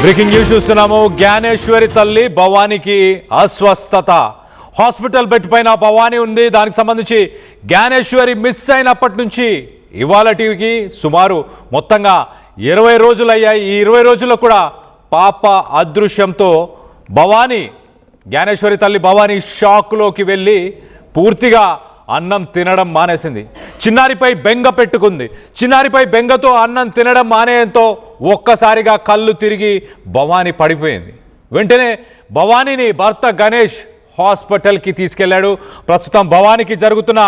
Breaking news చూస్తున్నాము. జ్ఞానేశ్వరి తల్లి భవానికి అస్వస్థత. Hospital bed పైన భవానీ ఉంది. దానికి సంబంధించి జ్ఞానేశ్వరి మిస్ అయినప్పటి నుంచి ఇవాళటికి సుమారు మొత్తంగా 20 రోజులు అయ్యాయి. ఈ 20 రోజుల్లో కూడా పాప అదృశ్యంతో భవానీ, జ్ఞానేశ్వరి తల్లి భవానీ షాక్లోకి వెళ్ళి పూర్తిగా అన్నం తినడం మానేసింది. చిన్నారిపై బెంగ పెట్టుకుంది. చిన్నారిపై బెంగతో అన్నం తినడం మానేయంతో ఒక్కసారిగా కళ్ళు తిరిగి భవానీ పడిపోయింది. వెంటనే భవానీని భర్త గణేష్ హాస్పిటల్కి తీసుకెళ్లాడు. ప్రస్తుతం భవానీకి జరుగుతున్న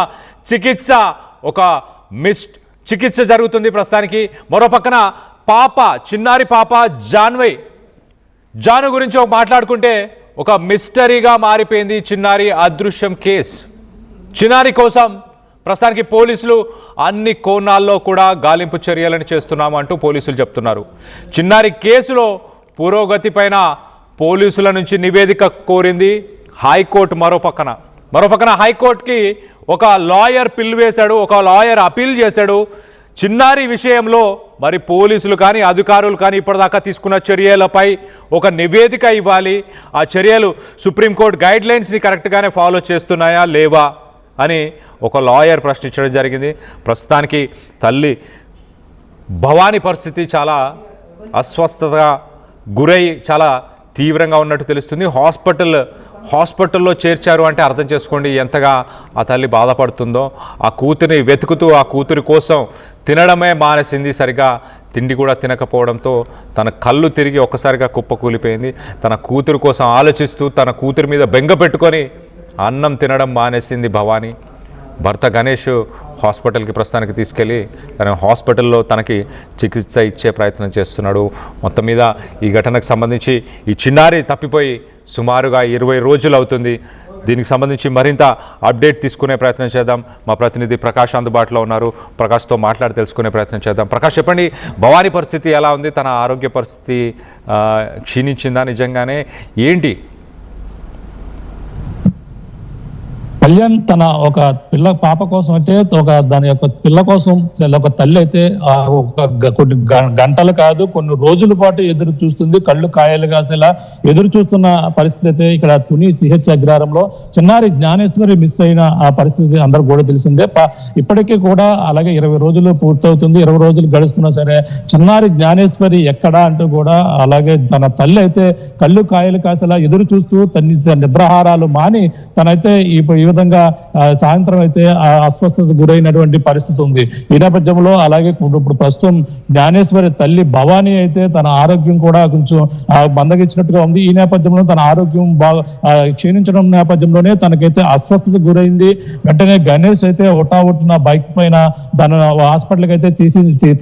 చికిత్స జరుగుతుంది ప్రస్తుతానికి. మరో పక్కన పాప, చిన్నారి పాప జాను గురించి మాట్లాడుకుంటే ఒక మిస్టరీగా మారిపోయింది చిన్నారి అదృశ్యం కేసు. చిన్నారి కోసం ప్రస్తుతానికి పోలీసులు అన్ని కోణాల్లో కూడా గాలింపు చర్యలను చేస్తున్నాము అంటూ పోలీసులు చెప్తున్నారు. చిన్నారి కేసులో పురోగతి పైన పోలీసుల నుంచి నివేదిక కోరింది హైకోర్టు. మరో పక్కన హైకోర్టుకి ఒక లాయర్ అపీల్ చేశాడు. చిన్నారి విషయంలో మరి పోలీసులు కానీ అధికారులు కానీ ఇప్పటిదాకా తీసుకున్న చర్యలపై ఒక నివేదిక ఇవ్వాలి. ఆ చర్యలు సుప్రీంకోర్టు గైడ్ లైన్స్ని కరెక్ట్గానే ఫాలో చేస్తున్నాయా లేవా అని ఒక లాయర్ ప్రశ్నించడం జరిగింది. ప్రస్తుతానికి తల్లి భవానీ పరిస్థితి చాలా అస్వస్థతగా గురై చాలా తీవ్రంగా ఉన్నట్టు తెలుస్తుంది. హాస్పిటల్లో చేర్చారు అంటే అర్థం చేసుకోండి ఎంతగా ఆ తల్లి బాధపడుతుందో. ఆ కూతురిని వెతుకుతూ ఆ కూతురి కోసం తినడమే మానేసింది. సరిగా తిండి కూడా తినకపోవడంతో తన కళ్ళు తిరిగి ఒక్కసారిగా కుప్పకూలిపోయింది. తన కూతురు కోసం ఆలోచిస్తూ తన కూతురి మీద బెంగ పెట్టుకొని అన్నం తినడం మానేసింది భవానీ. భర్త గణేష్ హాస్పిటల్కి ప్రస్తుతానికి తీసుకెళ్ళి తన హాస్పిటల్లో తనకి చికిత్స ఇచ్చే ప్రయత్నం చేస్తున్నాడు. మొత్తం మీద ఈ ఘటనకు సంబంధించి ఈ చిన్నారి తప్పిపోయి సుమారుగా 20 రోజులు అవుతుంది. దీనికి సంబంధించి మరింత అప్డేట్ తీసుకునే ప్రయత్నం చేద్దాం. మా ప్రతినిధి ప్రకాష్ అందుబాటులో ఉన్నారు. ప్రకాష్తో మాట్లాడి తెలుసుకునే ప్రయత్నం చేద్దాం. ప్రకాష్, చెప్పండి, భవానీ పరిస్థితి ఎలా ఉంది? తన ఆరోగ్య పరిస్థితి క్షీణించిందా నిజంగానే? ఏంటి? కళ్యాణ్ తన ఒక పాప కోసం అయితే దాని యొక్క పిల్ల కోసం ఒక తల్లి అయితే కొన్ని గంటలు కాదు కొన్ని రోజుల పాటు ఎదురు చూస్తుంది. కళ్ళు కాయలు కాసేలా ఎదురు చూస్తున్న పరిస్థితి అయితే ఇక్కడ తుని సిహెచ్ అగ్రహారంలో చిన్నారి జ్ఞానేశ్వరి మిస్ అయిన ఆ పరిస్థితి అందరూ కూడా తెలిసిందే. ఇప్పటికీ కూడా అలాగే 20 రోజులు పూర్తవుతుంది. 20 రోజులు గడుస్తున్నా సరే చిన్నారి జ్ఞానేశ్వరి ఎక్కడా అంటూ కూడా అలాగే తన తల్లి అయితే కళ్ళు కాయలు కాసేలా ఎదురు చూస్తూ తన నిద్రాహారాలు మాని తనైతే ఈ విధంగా సాయంత్రం అయితే అస్వస్థత గురైనటువంటి పరిస్థితి ఉంది. ఈ నేపథ్యంలో అలాగే ఇప్పుడు ప్రస్తుతం జ్ఞానేశ్వరి తల్లి భవానీ అయితే తన ఆరోగ్యం కూడా కొంచెం మందగించినట్టుగా ఉంది. ఈ నేపథ్యంలో తన ఆరోగ్యం బాగా క్షీణించడం నేపథ్యంలోనే తనకైతే అస్వస్థత గురైంది. వెంటనే గణేష్ అయితే ఒట్టిన బైక్ పైన తన హాస్పిటల్కి అయితే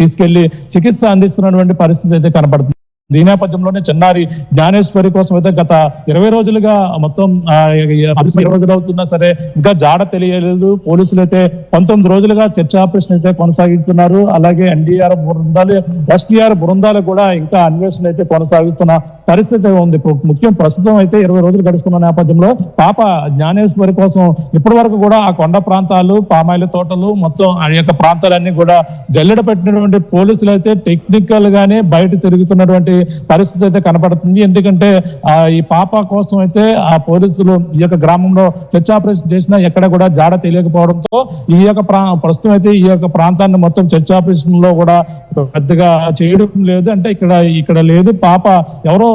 తీసుకెళ్లి చికిత్స అందిస్తున్నటువంటి పరిస్థితి అయితే కనపడుతుంది. ఈ నేపథ్యంలోనే చిన్నారి జ్ఞానేశ్వరి కోసం అయితే గత 20 రోజులుగా మొత్తం 20 రోజులు అవుతున్నా సరే ఇంకా జాడ తెలియలేదు. పోలీసులు అయితే 19 రోజులుగా చర్చ ఆపరేషన్ అయితే కొనసాగిస్తున్నారు. అలాగే ఎన్డీఆర్ బృందాలు, ఎస్టీఆర్ బృందాలు కూడా ఇంకా అన్వేషణ అయితే కొనసాగిస్తున్న పరిస్థితి ఉంది. ముఖ్యం ప్రస్తుతం అయితే 20 రోజులు గడుస్తున్న నేపథ్యంలో పాప జ్ఞానేశ్వరి కోసం ఇప్పటి వరకు కూడా ఆ కొండ ప్రాంతాలు, పామాయిల తోటలు మొత్తం ఆ యొక్క ప్రాంతాలన్నీ కూడా జల్లెడ పెట్టినటువంటి పోలీసులు అయితే టెక్నికల్ గానే బయట తిరుగుతున్నటువంటి పరిస్థితి అయితే కనపడుతుంది. ఎందుకంటే ఈ పాప కోసం అయితే ఆ పోలీసులు ఈ యొక్క గ్రామంలో చర్చ ఆపరేషన్ చేసినా ఎక్కడ కూడా జాడ తెలియకపోవడంతో ఈ యొక్క ప్రస్తుతం అయితే ఈ యొక్క ప్రాంతాన్ని మొత్తం చర్చ ఆపరేషన్ లో కూడా పెద్దగా చేయడం లేదు. అంటే ఇక్కడ లేదు. పాప ఎవరో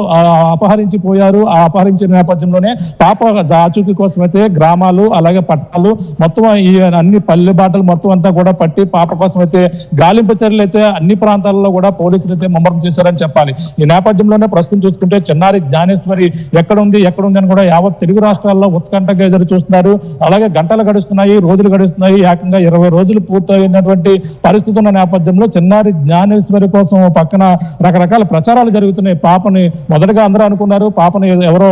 అపహరించి పోయారు. ఆ అపహరించిన నేపథ్యంలోనే పాప ఆచూకీ కోసం అయితే గ్రామాలు అలాగే పట్టణాలు మొత్తం ఈ అన్ని పల్లె బాటలు మొత్తం అంతా కూడా పట్టి పాప కోసం అయితే గాలింపు చర్యలు అయితే అన్ని ప్రాంతాలలో కూడా పోలీసులు అయితే ముమ్మరం చేశారని చెప్పాలి. ఈ నేపథ్యంలోనే ప్రస్తుతం చూసుకుంటే చిన్నారి జ్ఞానేశ్వరి ఎక్కడ ఉంది అని కూడా యావత్ తెలుగు రాష్ట్రాల్లో ఉత్కంఠగా ఎదురు చూస్తున్నారు. అలాగే గంటలు గడుస్తున్నాయి, రోజులు గడుస్తున్నాయి. ఏకంగా 20 రోజులు పూర్తయినటువంటి పరిస్థితి ఉన్న నేపథ్యంలో చిన్నారి జ్ఞానేశ్వరి కోసం పక్కన రకరకాల ప్రచారాలు జరుగుతున్నాయి. పాపని మొదటగా అందరూ అనుకున్నారు పాపని ఎవరో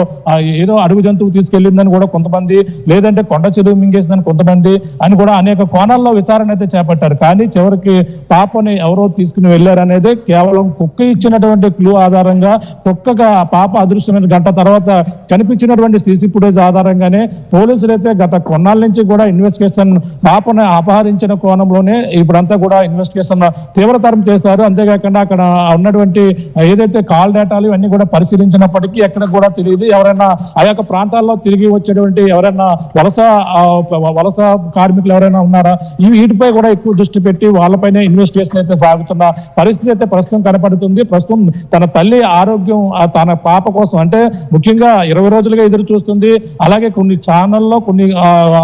ఏదో అడుగు జంతువు తీసుకెళ్లిందని కూడా కొంతమంది, లేదంటే కొండ చెరువు మింగేసిందని కొంతమంది అని కూడా అనేక కోణాల్లో విచారణ అయితే చేపట్టారు. కానీ చివరికి పాపని ఎవరో తీసుకుని వెళ్లారనేది కేవలం కుక్క ఇచ్చినటువంటి క్లూ క్లూ ఆధారంగా ఒక్కగా పాప అదృశ్యమైన గంట తర్వాత కనిపించినటువంటి సీసీ ఫుటేజ్ ఆధారంగానే పోలీసులు అయితే గత కొన్నాళ్ళ నుంచి కూడా ఇన్వెస్టిగేషన్ పాపను అపహరించిన కోణంలోనే ఇప్పుడంతా కూడా ఇన్వెస్టిగేషన్ తీవ్రతరం చేశారు. అంతేకాకుండా అక్కడ ఉన్నటువంటి ఏదైతే కాల్ డేటాలు ఇవన్నీ కూడా పరిశీలించినప్పటికీ ఎక్కడ కూడా తెలియదు. ఎవరైనా ఆ యొక్క ప్రాంతాల్లో తిరిగి వచ్చేటువంటి ఎవరైనా వలస కార్మికులు ఎవరైనా ఉన్నారా, వీటిపై కూడా ఎక్కువ దృష్టి పెట్టి వాళ్ళపైన ఇన్వెస్టిగేషన్ అయితే సాగుతున్న పరిస్థితి అయితే ప్రస్తుతం కనపడుతుంది. ప్రస్తుతం తన తల్లి ఆరోగ్యం తన పాప కోసం అంటే ముఖ్యంగా 20 రోజులుగా ఎదురు చూస్తుంది. అలాగే కొన్ని ఛానల్లో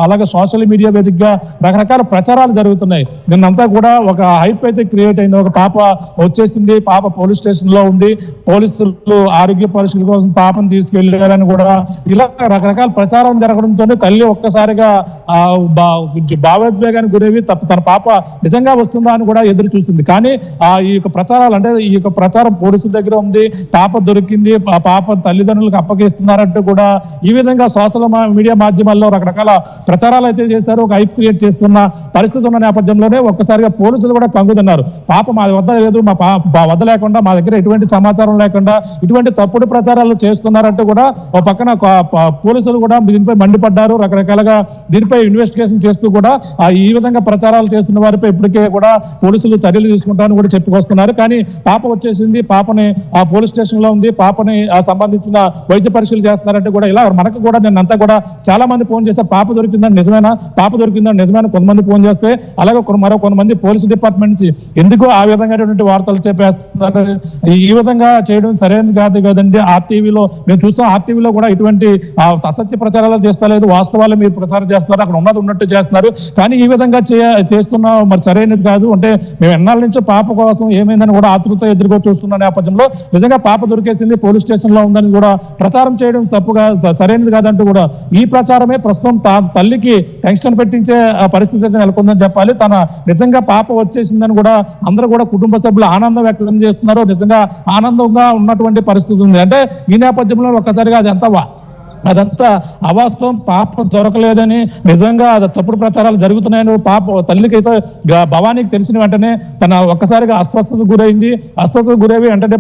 అలాగే సోషల్ మీడియా వేదికగా రకరకాల ప్రచారాలు జరుగుతున్నాయి. నిన్నంతా కూడా ఒక హైప్ అయితే క్రియేట్ అయింది. ఒక పాప వచ్చేసింది, పాప పోలీస్ స్టేషన్ లో ఉంది, పోలీసులు ఆరోగ్య పరీక్షల కోసం పాపను తీసుకెళ్లారని కూడా ఇలా రకరకాల ప్రచారం జరగడంతోనే తల్లి ఒక్కసారిగా భావోద్వేగానికి గురేవి తన పాప నిజంగా వస్తుందా అని కూడా ఎదురు చూస్తుంది. కానీ ఈ యొక్క ప్రచారాలు అంటే ఈ యొక్క ప్రచారం పోలీసుల దగ్గర ఉంది, పాప దొరికింది, ఆ పాప తల్లిదండ్రులకు అప్పగిస్తున్నారంటూ కూడా ఈ విధంగా సోషల్ మీడియా మాధ్యమాల్లో రకరకాల ప్రచారాలు అయితే చేశారు. ఒక హైప్ క్రియేట్ చేస్తున్న పరిస్థితి ఉన్న నేపథ్యంలోనే ఒక్కసారిగా పోలీసులు కూడా కంగుతున్నారు. పాప మా వద్ద లేదు, మా వద్ద లేకుండా, మా దగ్గర ఎటువంటి సమాచారం లేకుండా ఇటువంటి తప్పుడు ప్రచారాలు చేస్తున్నారంటూ కూడా ఒక పక్కన పోలీసులు కూడా దీనిపై మండిపడ్డారు. రకరకాలుగా దీనిపై ఇన్వెస్టిగేషన్ చేస్తూ కూడా ఈ విధంగా ప్రచారాలు చేస్తున్న వారిపై ఇప్పటికే కూడా పోలీసులు చర్యలు తీసుకుంటారని కూడా చెప్పుకొస్తున్నారు. కానీ పాప వచ్చేసింది, పాపని ఆ పోలీస్ స్టేషన్ లో ఉంది, పాపని సంబంధించిన వైద్య పరీక్షలు చేస్తున్నారంటే కూడా ఇలా మనకు కూడా నిన్నంతా కూడా చాలా మంది ఫోన్ చేశారు. పాప దొరికిందని నిజమేనా, పాప దొరికిందని నిజమేనా కొంతమంది ఫోన్ చేస్తే, అలాగే కొంతమంది పోలీసు డిపార్ట్మెంట్ నుంచి ఎందుకు ఆ విధంగా వార్తలు చెప్పేస్తున్నారు, ఈ విధంగా చేయడం సరైనది కాదు కదండి. ఆర్టీవీలో మేము చూస్తాం, ఆర్టీవీలో కూడా ఇటువంటి అసత్య ప్రచారాలు చేస్తలేదు, వాస్తవాలు మీరు ప్రచారం చేస్తున్నారు, అక్కడ ఉన్నట్టు చేస్తున్నారు. కానీ ఈ విధంగా చేస్తున్నా మరి సరైనది కాదు. అంటే మేము ఎన్నాళ్ళ నుంచో పాప కోసం ఏమైందని కూడా ఆతృత ఎదురుగా చూస్తున్న నేపథ్యంలో నిజంగా పాప దొరికేసింది, పోలీస్ స్టేషన్ లో ఉందని కూడా ప్రచారం చేయడం తప్పుగా సరైనది కాదంటూ కూడా ఈ ప్రచారమే ప్రస్తుతం తల్లికి టెన్షన్ పెట్టించే పరిస్థితి అయితే నెలకొందని చెప్పాలి. తన నిజంగా పాప వచ్చేసిందని కూడా అందరూ కూడా కుటుంబ సభ్యులు ఆనందం వ్యక్తం చేస్తున్నారు. నిజంగా ఆనందంగా ఉన్నటువంటి పరిస్థితి ఉంది. అంటే ఈ నేపథ్యంలో ఒక్కసారిగా అదంతా అవాస్తవం, పాప దొరకలేదని నిజంగా తప్పుడు ప్రచారాలు జరుగుతున్నాయని పాప తల్లికి అయితే భవానీకి తెలిసిన వెంటనే తన ఒక్కసారిగా అస్వస్థతకు గురైంది. అస్వస్థతకు గురైవి వెంటనే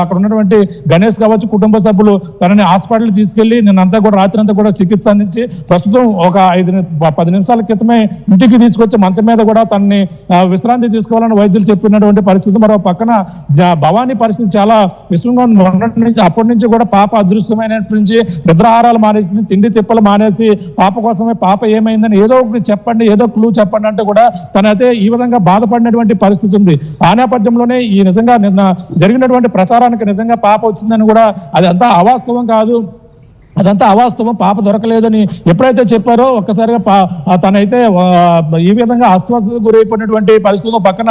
అక్కడ ఉన్నటువంటి గణేష్ కావచ్చు కుటుంబ సభ్యులు తనని హాస్పిటల్ తీసుకెళ్లి నిన్నంతా కూడా రాత్రి అంతా కూడా చికిత్స అందించి ప్రస్తుతం ఒక 10 నిమిషాల క్రితమే ఇంటికి తీసుకొచ్చి మంచం మీద కూడా తనని విశ్రాంతి తీసుకోవాలని వైద్యులు చెప్పినటువంటి పరిస్థితి. మరో పక్కన భవానీ పరిస్థితి చాలా విషమంగా ఉంది. అప్పటి నుంచి కూడా పాప అదృశ్యమైనప్పటి నుంచి నిద్ర మానేసి తిండి తిప్పలు మానేసి పాప కోసమే, పాప ఏమైందని ఏదో ఒకటి చెప్పండి, ఏదో క్లూ చెప్పండి అంటే కూడా తనైతే ఈ విధంగా బాధపడినటువంటి పరిస్థితి ఉంది. ఆ నేపథ్యంలోనే ఈ నిజంగా నిన్న జరిగినటువంటి ప్రచారానికి నిజంగా పాప వచ్చిందని కూడా అదంతా అవాస్తవం కాదు, అదంతా అవాస్తవం, పాప దొరకలేదని ఎప్పుడైతే చెప్పారో ఒక్కసారిగా తనైతే ఈ విధంగా అస్వస్థతకు గురైపోయినటువంటి పరిస్థితుల్లో పక్కన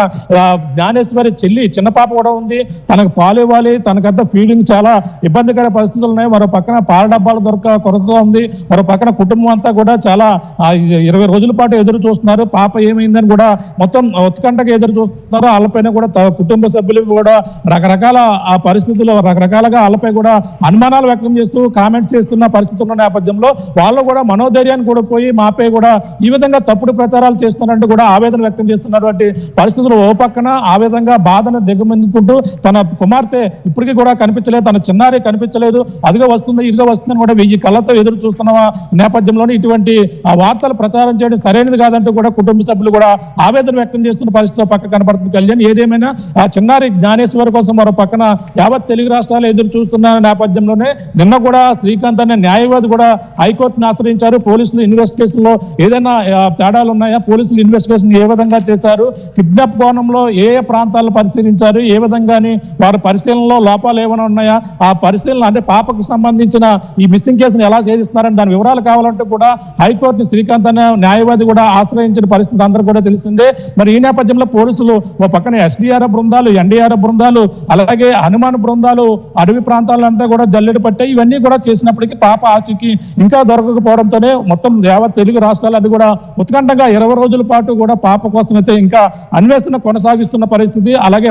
జ్ఞానేశ్వరి చెల్లి చిన్న పాప కూడా ఉంది, తనకు పాలు ఇవ్వాలి, తనకంతా ఫీడింగ్ చాలా ఇబ్బందికర పరిస్థితులు ఉన్నాయి. మరో పక్కన పాల డబ్బాలు కొరత ఉంది. మరో పక్కన కుటుంబం అంతా కూడా చాలా 20 రోజుల పాటు ఎదురు చూస్తున్నారు. పాప ఏమైందని కూడా మొత్తం ఉత్కంఠగా ఎదురు చూస్తున్నారు. వాళ్ళపైన కూడా కుటుంబ సభ్యులు కూడా రకరకాల ఆ పరిస్థితుల్లో రకరకాలుగా వాళ్ళపై కూడా అనుమానాలు వ్యక్తం చేస్తూ కామెంట్స్ చేస్తూ పరిస్థితి ఉన్న నేపథ్యంలో వాళ్ళు కూడా మనోధైర్యాన్ని కూడా పోయి మాపై కూడా ఈ విధంగా తప్పుడు ప్రచారాలు చేస్తున్నట్టు కూడా ఆవేదన వ్యక్తం చేస్తున్నటువంటి పరిస్థితులు ఓ పక్కన ఆ విధంగా బాధను దిగమిందుకుంటూ తన కుమార్తె ఇప్పటికీ కూడా కనిపించలేదు, తన చిన్నారి కనిపించలేదు, అదిగా వస్తుంది ఇదిగా వస్తుందని కూడా 1000 కళ్ళతో ఎదురు చూస్తున్న నేపథ్యంలోనే ఇటువంటి వార్తలు ప్రచారం చేయడం సరైనది కాదంటూ కూడా కుటుంబ సభ్యులు కూడా ఆవేదన వ్యక్తం చేస్తున్న పరిస్థితిలో పక్క కనపడుతుంది. కళ్యాణ్ ఏదేమైనా ఆ చిన్నారి జ్ఞానేశ్వరి కోసం మరో పక్కన యావత్ తెలుగు రాష్ట్రాలు ఎదురు చూస్తున్న నేపథ్యంలోనే నిన్న కూడా శ్రీకాంత్ అనే న్యాయవాది కూడా హైకోర్టును ఆశ్రయించారు. పోలీసులు ఇన్వెస్టిగేషన్ లో ఏదైనా తేడాలు ఉన్నాయా, పోలీసులు ఇన్వెస్టిగేషన్ ఏ విధంగా చేశారు, కిడ్నాప్ కోణంలో ఏ ప్రాంతాలను పరిశీలించారు, ఏ విధంగాని వారి పరిశీలనలో లోపాలు ఏమైనా ఉన్నాయా, ఆ పరిశీలన అంటే పాపకు సంబంధించిన ఈ మిస్సింగ్ కేసును ఎలా ఛేదిస్తున్నారని దాని వివరాలు కావాలంటే కూడా హైకోర్టు శ్రీకాంత్ అనే న్యాయవాది కూడా ఆశ్రయించిన పరిస్థితి అందరూ కూడా తెలిసిందే. మరి ఈ నేపథ్యంలో పోలీసులు ఓ పక్కన ఎస్డీఆర్ఎఫ్ బృందాలు, ఎన్డీఆర్ఎఫ్ బృందాలు, అలాగే హనుమాన్ బృందాలు అడవి ప్రాంతాలంతా కూడా జల్లెడ పట్టాయి. ఇవన్నీ కూడా చేసినప్పటికీ పాప ఆచూకీ ఇంకా దొరకకపోవడంతోనే మొత్తం యావత్ తెలుగు రాష్ట్రాలు కూడా ఉత్కంఠంగా 20 రోజుల పాటు కూడా పాప కోసం అయితే ఇంకా అన్వేషణ కొనసాగిస్తున్న పరిస్థితి. అలాగే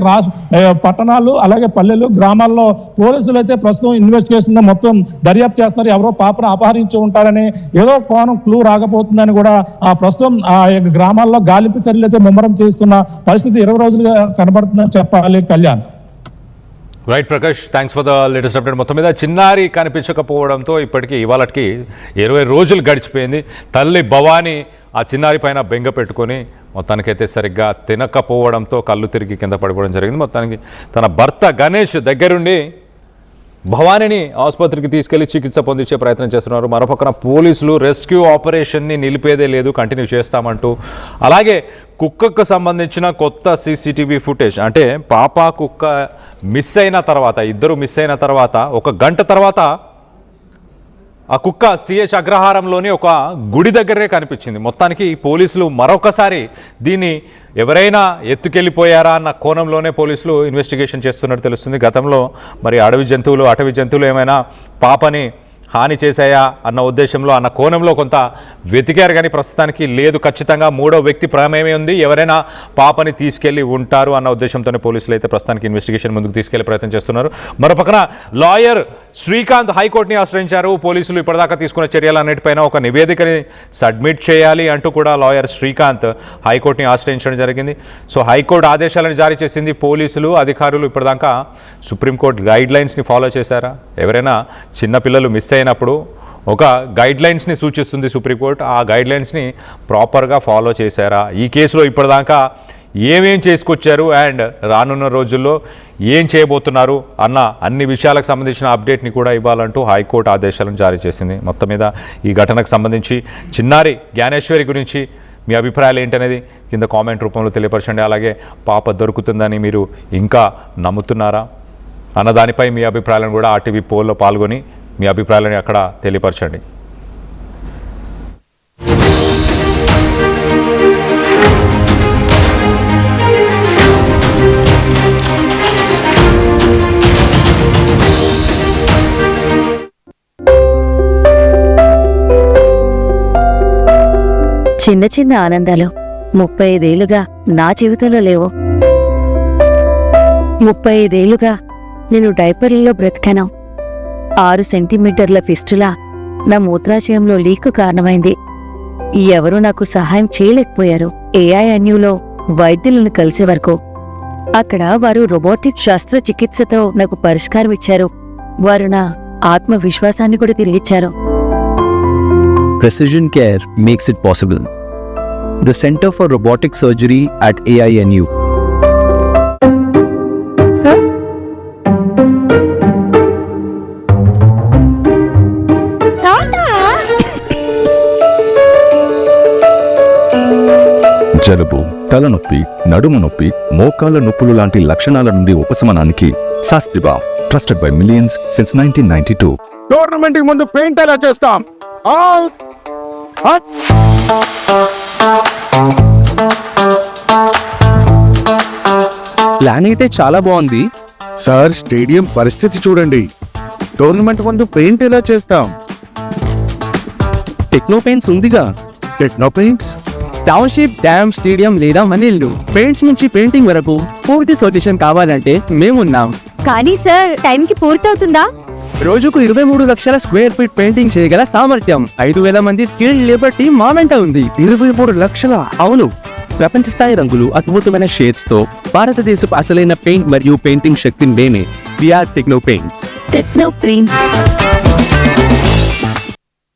పట్టణాలు అలాగే పల్లెలు గ్రామాల్లో పోలీసులు అయితే ప్రస్తుతం ఇన్వెస్టిగేషన్ మొత్తం దర్యాప్తు చేస్తున్నారు. ఎవరో పాపను అపహరించి ఉంటారని ఏదో కోణం క్లూ రాకపోతుందని కూడా ప్రస్తుతం ఆ గ్రామాల్లో గాలింపు చర్యలు అయితే ముమ్మరం చేస్తున్న పరిస్థితి 20 రోజులుగా కనబడుతుందని చెప్పాలి. Kalyan right Prakash, thanks for the latest update. మొత్తం మీద చిన్నారి కనిపించకపోవడంతో ఇప్పటికీ ఇవాళకి 20 రోజులు గడిచిపోయింది. తల్లి భవానీ ఆ చిన్నారి పైన బెంగ పెట్టుకొని మొత్తానికైతే సరిగ్గా తినకపోవడంతో కళ్ళు తిరిగి కింద పడిపోవడం జరిగింది. మొత్తానికి తన భర్త గణేష్ దగ్గరుండి భవానీని ఆసుపత్రికి తీసుకెళ్లి చికిత్స పొందించే ప్రయత్నం చేస్తున్నారు. మరోపక్కన పోలీసులు రెస్క్యూ ఆపరేషన్ని నిలిపేదే లేదు, కంటిన్యూ చేస్తామంటూ, అలాగే కుక్కకు సంబంధించిన కొత్త సీసీటీవీ ఫుటేజ్, అంటే పాప కుక్క మిస్ అయిన తర్వాత, ఇద్దరు మిస్ అయిన తర్వాత 1 గంట తర్వాత ఆ కుక్క సిహెచ్ అగ్రహారంలోని ఒక గుడి దగ్గరే కనిపించింది. మొత్తానికి పోలీసులు మరొకసారి దీన్ని ఎవరైనా ఎత్తుకెళ్ళిపోయారా అన్న కోణంలోనే పోలీసులు ఇన్వెస్టిగేషన్ చేస్తున్నట్టు తెలుస్తుంది. గతంలో మరి అటవీ జంతువులు ఏమైనా పాపని హాని చేశాయా అన్న ఉద్దేశంలో అన్న కోణంలో కొంత వెతికారు, కానీ ప్రస్తుతానికి లేదు. ఖచ్చితంగా 3వ వ్యక్తి ప్రమేయమే ఉంది, ఎవరైనా పాపని తీసుకెళ్లి ఉంటారు అన్న ఉద్దేశంతోనే పోలీసులు అయితే ప్రస్తుతానికి ఇన్వెస్టిగేషన్ ముందుకు తీసుకెళ్లే ప్రయత్నం చేస్తున్నారు. మరోపక్కన లాయర్ శ్రీకాంత్ హైకోర్టుని ఆశ్రయించారు. పోలీసులు ఇప్పటిదాకా తీసుకున్న చర్యలన్నిటిపైన ఒక నివేదికని సబ్మిట్ చేయాలి అంటూ కూడా లాయర్ శ్రీకాంత్ హైకోర్టుని ఆశ్రయించడం జరిగింది. సో హైకోర్టు ఆదేశాలను జారీ చేసింది. పోలీసులు అధికారులు ఇప్పటిదాకా సుప్రీంకోర్టు గైడ్ లైన్స్ని ఫాలో చేశారా? ఎవరైనా చిన్నపిల్లలు మిస్ అయినప్పుడు ఒక గైడ్ లైన్స్ని సూచిస్తుంది సుప్రీంకోర్టు, ఆ గైడ్ లైన్స్ని ప్రాపర్గా ఫాలో చేశారా? ఈ కేసులో ఇప్పటిదాకా ఏమేం చేసుకొచ్చారు అండ్ రానున్న రోజుల్లో ఏం చేయబోతున్నారు అన్న అన్ని విషయాలకు సంబంధించిన అప్డేట్ని కూడా ఇవ్వాలంటూ హైకోర్టు ఆదేశాలను జారీ చేసింది. మొత్తం మీద ఈ ఘటనకు సంబంధించి చిన్నారి జ్ఞానేశ్వరి గురించి మీ అభిప్రాయాలు ఏంటనేది కింద కామెంట్ రూపంలో తెలియపరచండి. అలాగే పాప దొరుకుతుందని మీరు ఇంకా నమ్ముతున్నారా అన్న దానిపై మీ అభిప్రాయాలను కూడా ఆర్టీవీ పోల్లో పాల్గొని మీ అభిప్రాయాలను అక్కడ తెలియపరచండి. చిన్న చిన్న ఆనందాలు 35 ఏళ్లుగా నా జీవితంలో లేవు. 35 ఏళ్లుగా నేను డైపర్లలో బ్రతికాను. 6 సెంటీమీటర్ల ఫిస్టులా నా మూత్రాశయంలో లీకు కారణమైంది. ఎవరూ నాకు సహాయం చేయలేకపోయారు. ఏఐఎన్యూలో వైద్యులను కలిసే వరకు అక్కడ వారు రోబోటిక్ శస్త్రచికిత్సతో నాకు పరిష్కారం ఇచ్చారు. వారు నా ఆత్మవిశ్వాసాన్ని కూడా తిరిగిచ్చారు. Precision Care makes it possible. The Center for Robotic Surgery at AINU. జలుబు, తలనొప్పి, నడుము నొప్పి, మోకాళ్ల నొప్పులు లాంటి లక్షణాల నుండి ఉపశమనానికి శాస్త్రిబా, trusted by millions since 1992. Tournament కి ముందు పెయింట్ ఎలా చేస్తాం? ప్లాన్ అయితే చాలా బాగుంది సార్, స్టేడియం పరిస్థితి చూడండి. టోర్నమెంట్ ముందు పెయింట్ ఎలా చేస్తాం? టెక్నో పెయింట్స్ ఉందిగా. Techno paints, township, dam, stadium లేదా మనిల్లు, పెయింట్స్ నుంచి పెయింటింగ్ వరకు పూర్తి సొల్యూషన్ కావాలంటే మేమున్నాం. కానీ సార్, టైంకి పూర్తవుతుందా? రోజుకు 23 లక్షల స్క్వేర్ ఫీట్ పెయింటింగ్ చేయగల సామర్థ్యం, 5,000 మంది స్కిల్డ్ లేబర్ టీం మా వెంట ఉంది. 23 లక్షల? అవును, ప్రపంచ స్థాయి రంగులు, అద్భుతమైన షేడ్స్ తో భారతదేశపు అసలైన పెయింట్ మరియు పెయింటింగ్ శక్తిని మేమే. We are techno paints. Techno paints.